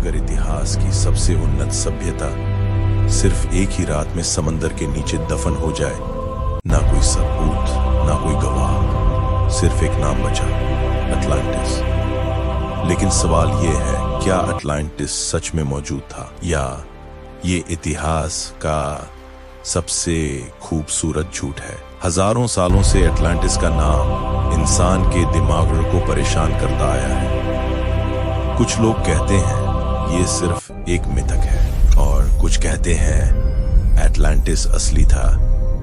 अगर इतिहास की सबसे उन्नत सभ्यता सिर्फ एक ही रात में समंदर के नीचे दफन हो जाए, ना कोई सबूत, ना कोई गवाह, सिर्फ एक नाम बचा, अटलांटिस। लेकिन सवाल यह है, क्या अटलांटिस सच में मौजूद था, या ये इतिहास का सबसे खूबसूरत झूठ है? हजारों सालों से अटलांटिस का नाम इंसान के दिमाग को परेशान करता आया है। कुछ लोग कहते हैं ये सिर्फ एक मिथक है, और कुछ कहते हैं अटलांटिस असली था,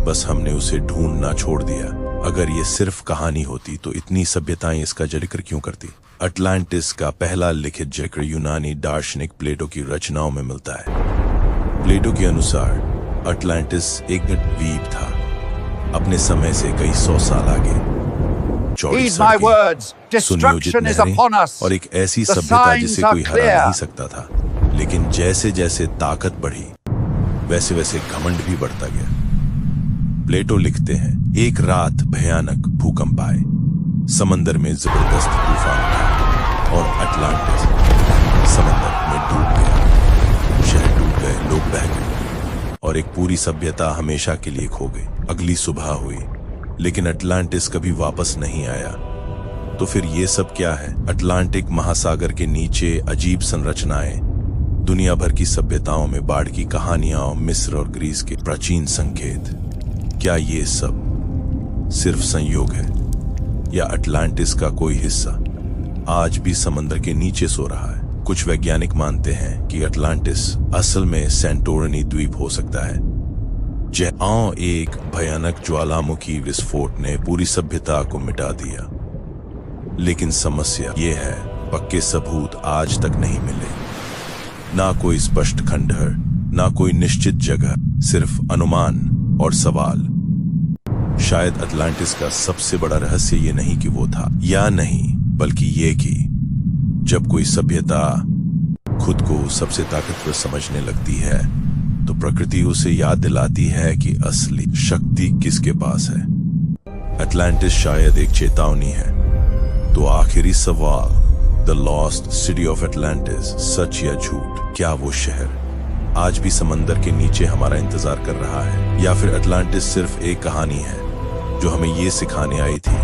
बस हमने उसे ढूंढना छोड़ दिया। अगर ये सिर्फ कहानी होती तो इतनी सभ्यताएं इसका जिक्र क्यों करती? अटलांटिस का पहला लिखित जिक्र यूनानी दार्शनिक प्लेटो की रचनाओं में मिलता है। प्लेटो के अनुसार अटलांटिस एक द्वीप था, अपने समय से कई सौ साल आगे। चौड़ी सड़कें, सुनियोजित नहरें और एक ऐसी सभ्यता जिसे कोई हरा नहीं सकता था। लेकिन जैसे जैसे ताकत बढ़ी, वैसे वैसे घमंड भी बढ़ता गया। प्लेटो लिखते हैं, एक रात भयानक भूकंप आए, समंदर में जबरदस्त तूफान उठा और अटलांटिस समंदर में डूब गया। शहर डूब गए, लोग बह गए और एक पूरी सभ्यता हमेशा के लिए खो गई। अगली सुबह हुई, लेकिन अटलांटिस कभी वापस नहीं आया। तो फिर ये सब क्या है? अटलांटिक महासागर के नीचे अजीब संरचनाएं, दुनिया भर की सभ्यताओं में बाढ़ की कहानियां, मिस्र और ग्रीस के प्राचीन संकेत। क्या ये सब सिर्फ संयोग है, या अटलांटिस का कोई हिस्सा आज भी समंदर के नीचे सो रहा है? कुछ वैज्ञानिक मानते हैं कि अटलांटिस असल में सेंटोरिनी द्वीप हो सकता है, जहां एक भयानक ज्वालामुखी विस्फोट ने पूरी सभ्यता को मिटा दिया। लेकिन समस्या ये है, पक्के सबूत आज तक नहीं मिले। ना कोई स्पष्ट खंडहर, ना कोई निश्चित जगह, सिर्फ अनुमान और सवाल। शायद अटलांटिस का सबसे बड़ा रहस्य ये नहीं कि वो था या नहीं, बल्कि ये कि जब कोई सभ्यता खुद को सबसे ताकतवर समझने लगती है, तो प्रकृति उसे याद दिलाती है कि असली शक्ति किसके पास है। अटलांटिस शायद एक चेतावनी है। तो आखिरी सवाल, the lost city of Atlantis, सच या झूठ? क्या वो शहर आज भी समंदर के नीचे हमारा इंतजार कर रहा है, या फिर अटलांटिस सिर्फ एक कहानी है जो हमें ये सिखाने आई थी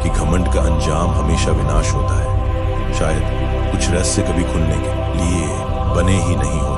कि घमंड का अंजाम हमेशा विनाश होता है? शायद कुछ रहस्य कभी खुलने के लिए बने ही नहीं होते।